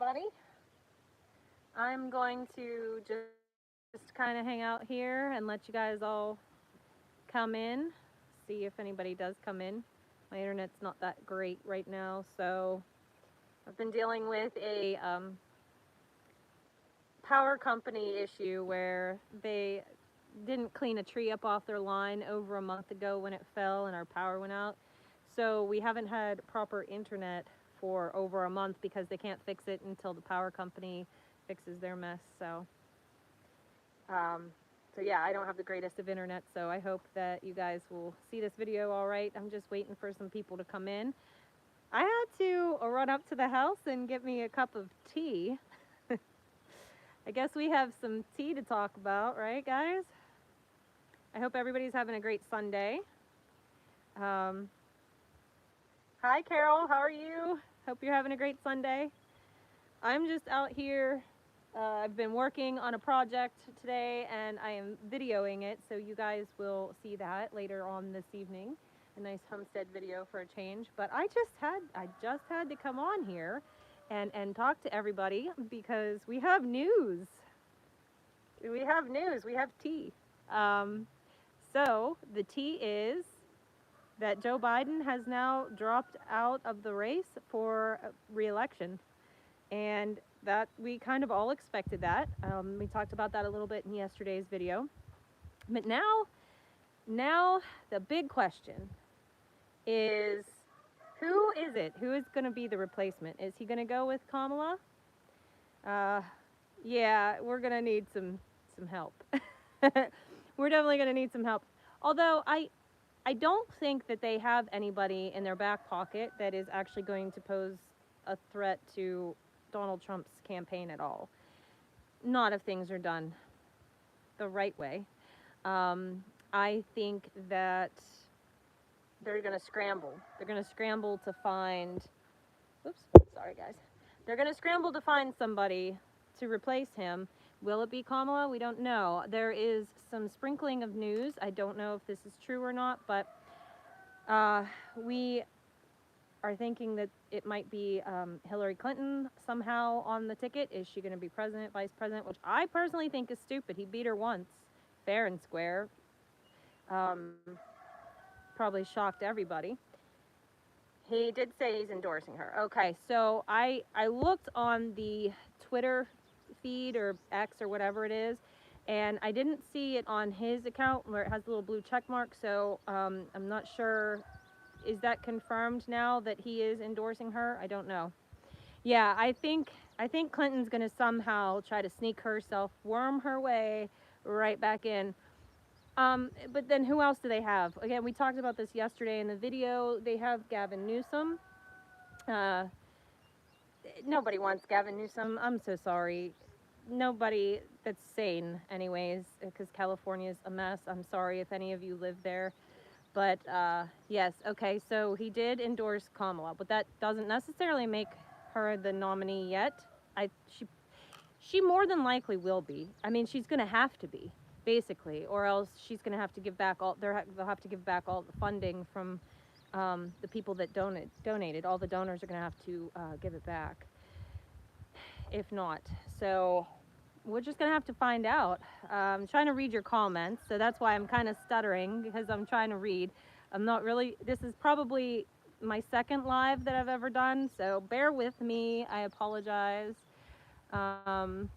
everybody. I'm going to just kind of hang out here and let you guys all come in, see if anybody does come in. My internet's not that great right now, so I've been dealing with a power company issue where they didn't clean a tree up off their line over a month ago when it fell and our power went out. So we haven't had proper internet for over a month because they can't fix it until the power company fixes their mess. Um, so yeah, I don't have the greatest of internet, so I hope that you guys will see this video all right. I'm just waiting for some people to come in. I had to run up to the house and get me a cup of tea. I guess we have some tea to talk about, right, guys? I hope everybody's having a great Sunday. Hi, Carol. How are you? Hope you're having a great Sunday. I'm just out here. I've been working on a project today, and I am videoing it, so you guys will see that later on this evening. A nice homestead video for a change. But I just had to come on here and talk to everybody because we have news. We have news. We have tea. So the tea is that Joe Biden has now dropped out of the race for re-election, and that we kind of all expected that. We talked about that a little bit in yesterday's video, but now the big question is, who is it? Who is going to be the replacement? Is he going to go with Kamala? Yeah, we're going to need some help. We're definitely going to need some help. Although I don't think that they have anybody in their back pocket that is actually going to pose a threat to Donald Trump's campaign at all. Not if things are done the right way. I think that they're going to scramble. They're going to scramble to find, oops, sorry guys. They're going to scramble to find somebody to replace him. Will it be Kamala? We don't know. There is some sprinkling of news. I don't know if this is true or not, but we are thinking that it might be Hillary Clinton somehow on the ticket. Is she going to be president, vice president? Which I personally think is stupid. He beat her once, fair and square. Probably shocked everybody. He did say he's endorsing her. Okay, so I looked on the Twitter feed or X or whatever it is, and I didn't see it on his account where it has the little blue check mark, so I'm not sure. Is that confirmed now that he is endorsing her? I don't know. Yeah, I think Clinton's going to somehow try to sneak herself, worm her way right back in. But then who else do they have? Again, we talked about this yesterday in the video. They have Gavin Newsom. Nobody wants Gavin Newsom. I'm so sorry. Nobody that's sane, anyways, because California's a mess. I'm sorry if any of you live there. But yes, okay, so he did endorse Kamala, but that doesn't necessarily make her the nominee yet. She more than likely will be. I mean, she's going to have to be, basically, or else she's going to have to give back all. They'll have to give back all the funding from the people that donated. All the donors are going to have to give it back, if not. So we're just going to have to find out. I'm trying to read your comments, so that's why I'm kind of stuttering, because I'm trying to read. I'm not really, this is probably my second live that I've ever done, so bear with me. I apologize. How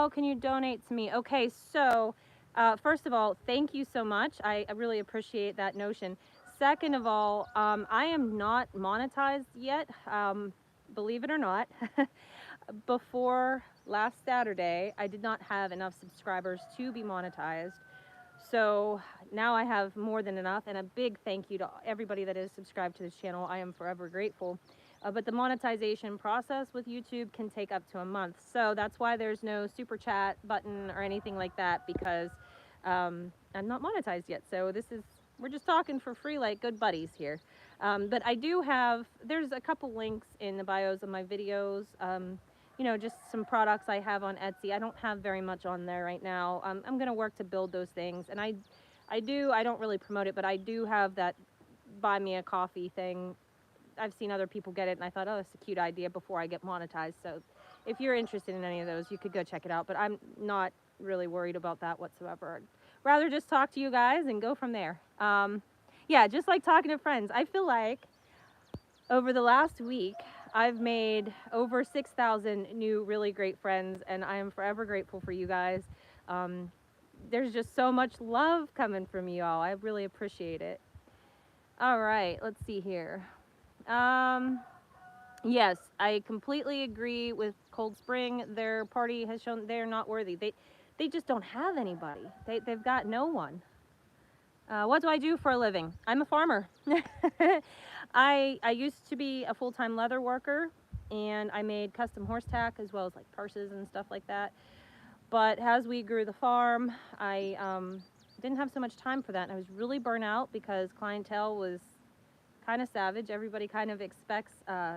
can you donate to me? Okay, so first of all, thank you so much. I really appreciate that notion. Second of all, I am not monetized yet, believe it or not. Before last Saturday, I did not have enough subscribers to be monetized. So now I have more than enough, and a big thank you to everybody that is subscribed to this channel. I am forever grateful. But the monetization process with YouTube can take up to a month. So that's why there's no super chat button or anything like that, because I'm not monetized yet. So we're just talking for free like good buddies here. But I do have, there's a couple links in the bios of my videos. You know, just some products I have on Etsy. I don't have very much on there right now. I'm going to work to build those things. And I don't really promote it, but I do have that buy me a coffee thing I've seen other people get it, and I thought, oh, that's a cute idea before I get monetized. So if you're interested in any of those, you could go check it out. But I'm not really worried about that whatsoever. I'd rather just talk to you guys and go from there. Yeah, just like talking to friends. I feel like over the last week, I've made over 6,000 new really great friends, and I am forever grateful for you guys. Um, there's just so much love coming from you all. I really appreciate it. All right, let's see here. Um, yes, I completely agree with Cold Spring. Their party has shown they're not worthy. They just don't have anybody. They've got no one. What do I do for a living? I'm a farmer. I used to be a full-time leather worker, and I made custom horse tack as well as like purses and stuff like that. But as we grew the farm, I didn't have so much time for that, and I was really burnt out because clientele was kind of savage. Everybody kind of expects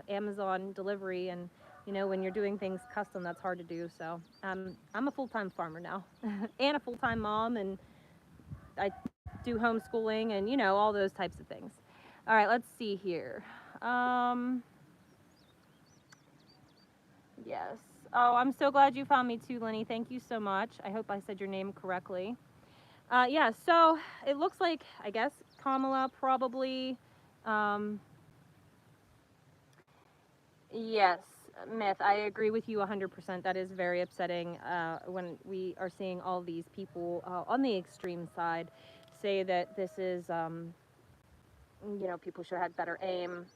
Amazon delivery, and you know, when you're doing things custom, that's hard to do. So I'm a full-time farmer now, and a full-time mom, and I do homeschooling, and you know, all those types of things. All right, let's see here. Um, yes. Oh, I'm so glad you found me too, Lenny. Thank you so much. I hope I said your name correctly. Yeah, so it looks like, I guess, Kamala probably. Um, yes, myth. I agree with you 100%. That is very upsetting when we are seeing all these people on the extreme side say that this is, you know, people should have had better aim,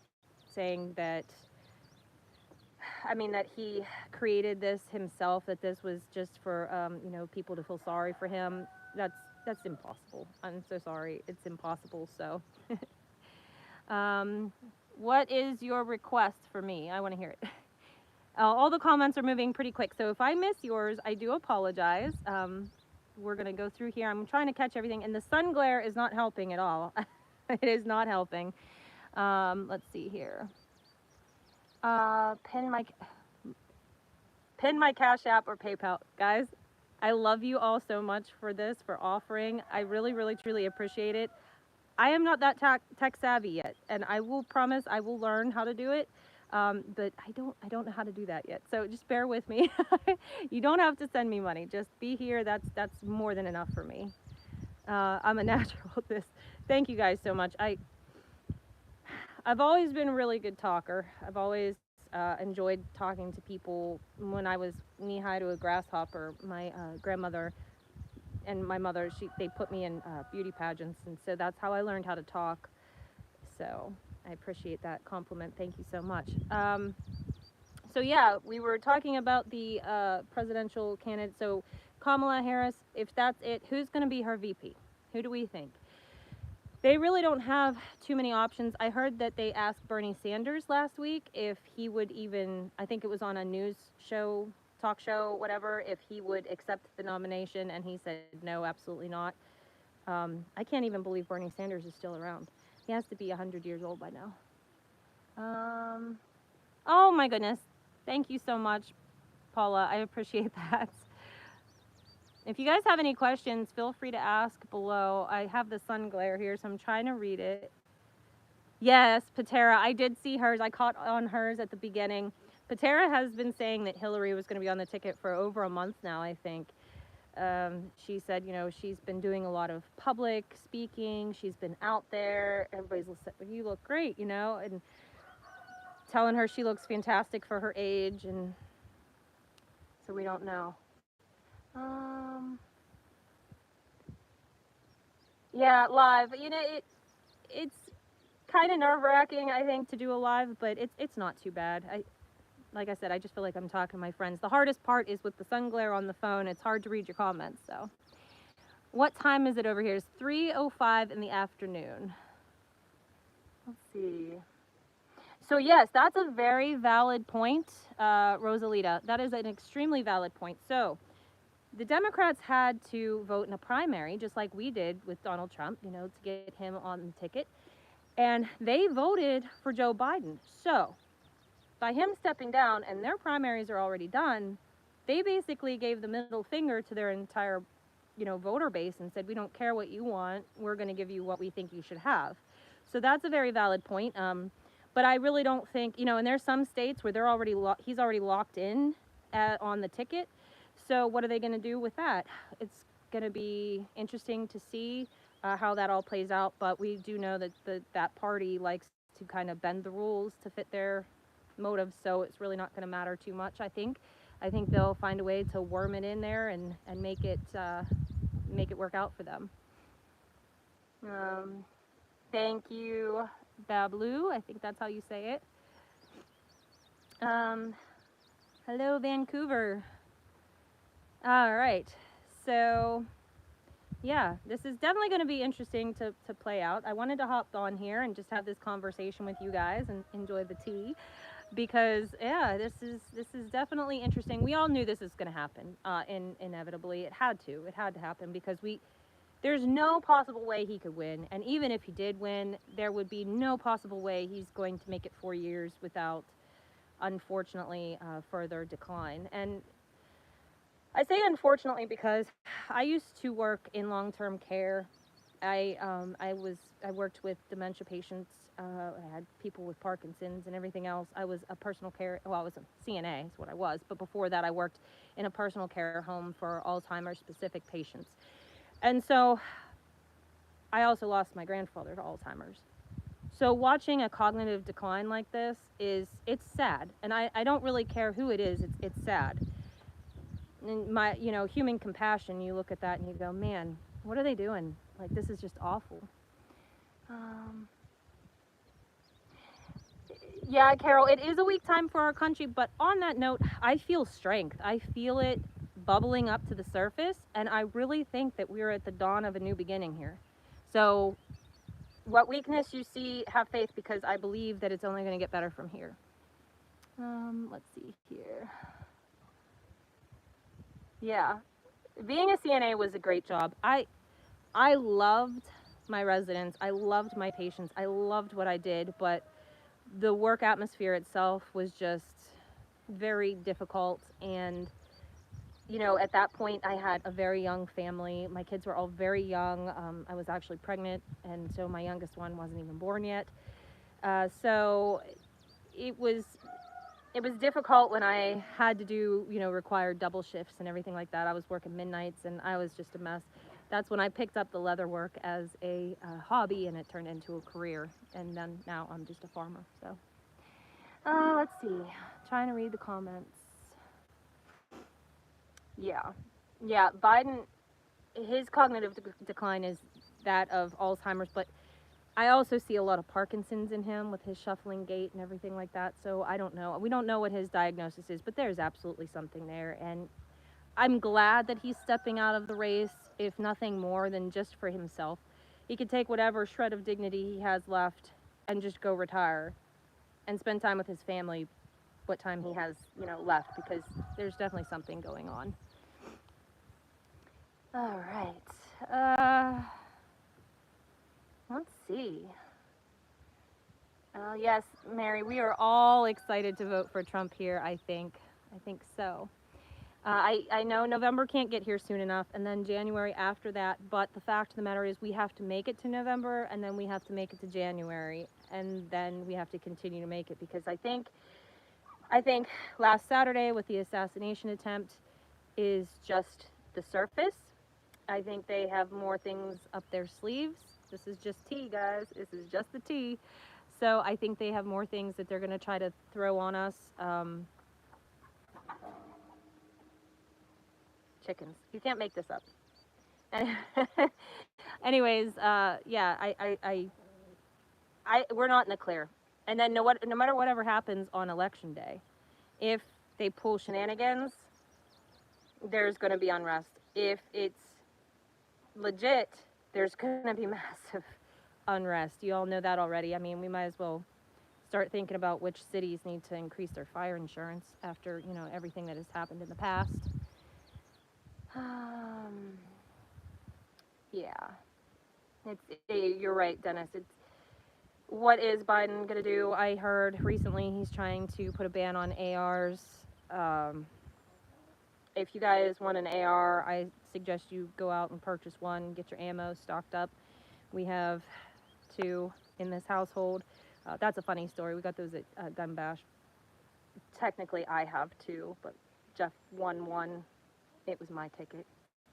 saying that, I mean, that he created this himself, that this was just for, you know, people to feel sorry for him. That's that's impossible. I'm so sorry. It's impossible. So, um, what is your request for me? I want to hear it. All the comments are moving pretty quick, so if I miss yours, I do apologize. We're gonna go through here. I'm trying to catch everything, and the sun glare is not helping at all. It is not helping. Let's see here. Pin my Cash App or PayPal. Guys, I love you all so much for this, for offering. I really, really, truly appreciate it. I am not that tech savvy yet, and I will promise I will learn how to do it. But I don't know how to do that yet. So just bear with me. You don't have to send me money. Just be here. That's more than enough for me. I'm a natural at this. Thank you guys so much. I've always been a really good talker. I've always enjoyed talking to people. When I was knee high to a grasshopper, my grandmother and my mother, they put me in beauty pageants, and so that's how I learned how to talk. So I appreciate that compliment. Thank you so much. So yeah, we were talking about the presidential candidate. So Kamala Harris, if that's it, who's going to be her VP? Who do we think? They really don't have too many options. I heard that they asked Bernie Sanders last week if he would even, I think it was on a news show, talk show, whatever, if he would accept the nomination, and he said no, absolutely not. I can't even believe Bernie Sanders is still around. He has to be 100 years old by now. Oh my goodness. Thank you so much, Paula. I appreciate that. If you guys have any questions, feel free to ask below. I have the sun glare here, so I'm trying to read it. Yes, Patera, I did see hers. I caught on hers at the beginning. Patera has been saying that Hillary was going to be on the ticket for over a month now, I think. She said, you know, she's been doing a lot of public speaking. She's been out there. Everybody's listening, you look great, you know, and telling her she looks fantastic for her age. And so we don't know. Yeah, live. You know, it's kind of nerve-wracking, I think, to do a live, but it's not too bad. Like I said, I just feel like I'm talking to my friends. The hardest part is with the sun glare on the phone. It's hard to read your comments. So, what time is it over here? It's 3:05 in the afternoon. Let's see. So yes, that's a very valid point, Rosalita. That is an extremely valid point. So the Democrats had to vote in a primary, just like we did with Donald Trump, you know, to get him on the ticket. And they voted for Joe Biden. So by him stepping down, and their primaries are already done, they basically gave the middle finger to their entire, you know, voter base and said, we don't care what you want. We're going to give you what we think you should have. So that's a very valid point. But I really don't think, and there's some states where he's already locked in on the ticket. So what are they going to do with that? It's going to be interesting to see how that all plays out. But we do know that that party likes to kind of bend the rules to fit their motives. So it's really not going to matter too much. I think they'll find a way to worm it in there and make it work out for them. Um, Thank you, Bablu. I think that's how you say it. Um, Hello, Vancouver. All right. So, yeah, this is definitely going to be interesting to play out. I wanted to hop on here and just have this conversation with you guys and enjoy the tea because yeah, this is definitely interesting. We all knew this was going to happen. Inevitably, it had to happen because there's no possible way he could win, and even if he did win, there would be no possible way he's going to make it 4 years without, unfortunately, further decline. And I say unfortunately because I used to work in long-term care. I worked with dementia patients. I had people with Parkinson's and everything else. I was a personal care. Well, I was a CNA, is what I was. But before that, I worked in a personal care home for Alzheimer's specific patients. And so I also lost my grandfather to Alzheimer's. So watching a cognitive decline like this it's sad. And I don't really care who it is, it's sad. And my, human compassion, you look at that and you go, man, what are they doing? Like, this is just awful. Um, yeah, Carol, it is a weak time for our country, but on that note, I feel strength. I feel it bubbling up to the surface, and I really think that we're at the dawn of a new beginning here. So, what weakness you see, have faith because I believe that it's only going to get better from here. Let's see here. Yeah, being a CNA was a great job. I loved my residents. I loved my patients. I loved what I did, but the work atmosphere itself was just very difficult. And, at that point, I had a very young family. My kids were all very young. I was actually pregnant, and so my youngest one wasn't even born yet. So it was it was difficult when I had to do, required double shifts and everything like that. I was working midnights and I was just a mess. That's when I picked up the leather work as a hobby and it turned into a career. And then now I'm just a farmer. So, let's see. Trying to read the comments. Yeah. Yeah. Biden, his cognitive decline is that of Alzheimer's, but I also see a lot of Parkinson's in him with his shuffling gait and everything like that. So I don't know. We don't know what his diagnosis is, but there's absolutely something there. And I'm glad that he's stepping out of the race, if nothing more than just for himself. He could take whatever shred of dignity he has left and just go retire and spend time with his family, what time he has, left, because there's definitely something going on. All right. Let's see. Yes, Mary, we are all excited to vote for Trump here, I think. I think so. I know November can't get here soon enough, and then January after that, but the fact of the matter is we have to make it to November, and then we have to make it to January, and then we have to continue to make it, because I think last Saturday with the assassination attempt is just the surface. I think they have more things up their sleeves. This is just tea, guys. This is just the tea. So I think they have more things that they're going to try to throw on us. Chickens. You can't make this up. Anyways, yeah, we're not in the clear. And then no matter whatever happens on election day, if they pull shenanigans, there's going to be unrest. If it's legit, there's going to be massive unrest. You all know that already. I mean, we might as well start thinking about which cities need to increase their fire insurance after, everything that has happened in the past. Yeah. You're right, Dennis. What is Biden going to do? I heard recently he's trying to put a ban on ARs. If you guys want an AR, I suggest you go out and purchase one, get your ammo stocked up. We have two in this household. That's a funny story. We got those at Gun Bash. Technically, I have two, but Jeff won one. It was my ticket.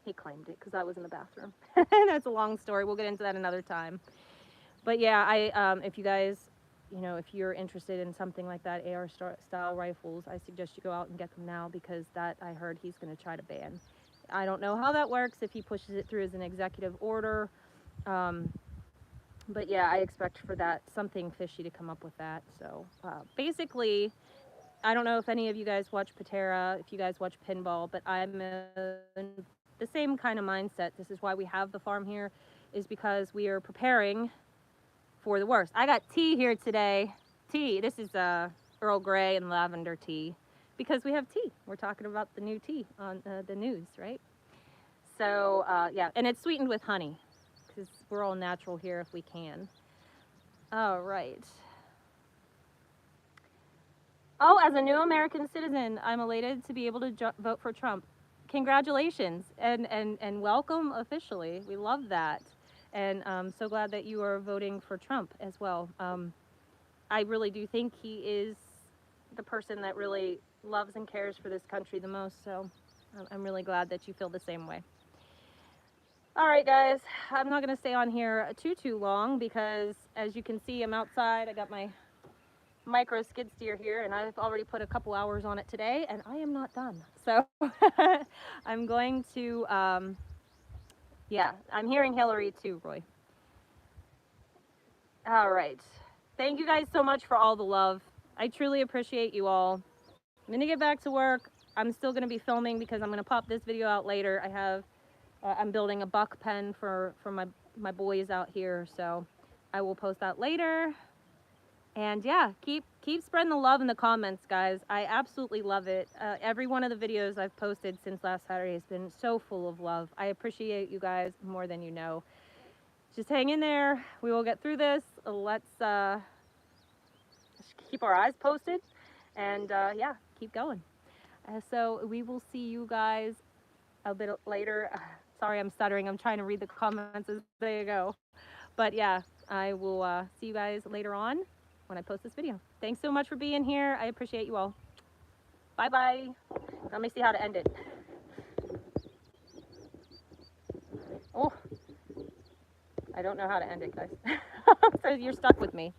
He claimed it because I was in the bathroom. That's a long story. We'll get into that another time. But yeah, if you guys, if you're interested in something like that, AR style rifles, I suggest you go out and get them now, because that I heard he's going to try to ban. I don't know how that works, if he pushes it through as an executive order. Um, but yeah, I expect for that something fishy to come up with that. So basically, I don't know if any of you guys watch Patera, if you guys watch pinball, but I'm in the same kind of mindset. This is why we have the farm here, is because we are preparing for the worst. I got tea here today. Tea. This is Earl Grey and lavender tea, because we have tea. We're talking about the new tea on the news, right? So yeah, and it's sweetened with honey, because we're all natural here if we can. All right. Oh, as a new American citizen, I'm elated to be able to vote for Trump. Congratulations and welcome officially. We love that. And I'm so glad that you are voting for Trump as well. I really do think he is the person that really loves and cares for this country the most. So I'm really glad that you feel the same way. All right, guys, I'm not going to stay on here too long, because as you can see, I'm outside. I got my micro skid steer here, and I've already put a couple hours on it today, and I am not done. So I'm going to, yeah, I'm hearing Hillary too, Roy. All right. Thank you guys so much for all the love. I truly appreciate you all. I'm going to get back to work. I'm still going to be filming, because I'm going to pop this video out later. I'm building a buck pen for my boys out here, so I will post that later. And yeah, keep spreading the love in the comments, guys. I absolutely love it. Every one of the videos I've posted since last Saturday has been so full of love. I appreciate you guys more than you know. Just hang in there. We will get through this. Let's keep our eyes posted, and yeah, keep going. So we will see you guys a bit later. Sorry, I'm stuttering. I'm trying to read the comments as they go. But yeah, I will see you guys later on when I post this video. Thanks so much for being here. I appreciate you all. Bye-bye. Let me see how to end it. Oh, I don't know how to end it, guys. So you're stuck with me.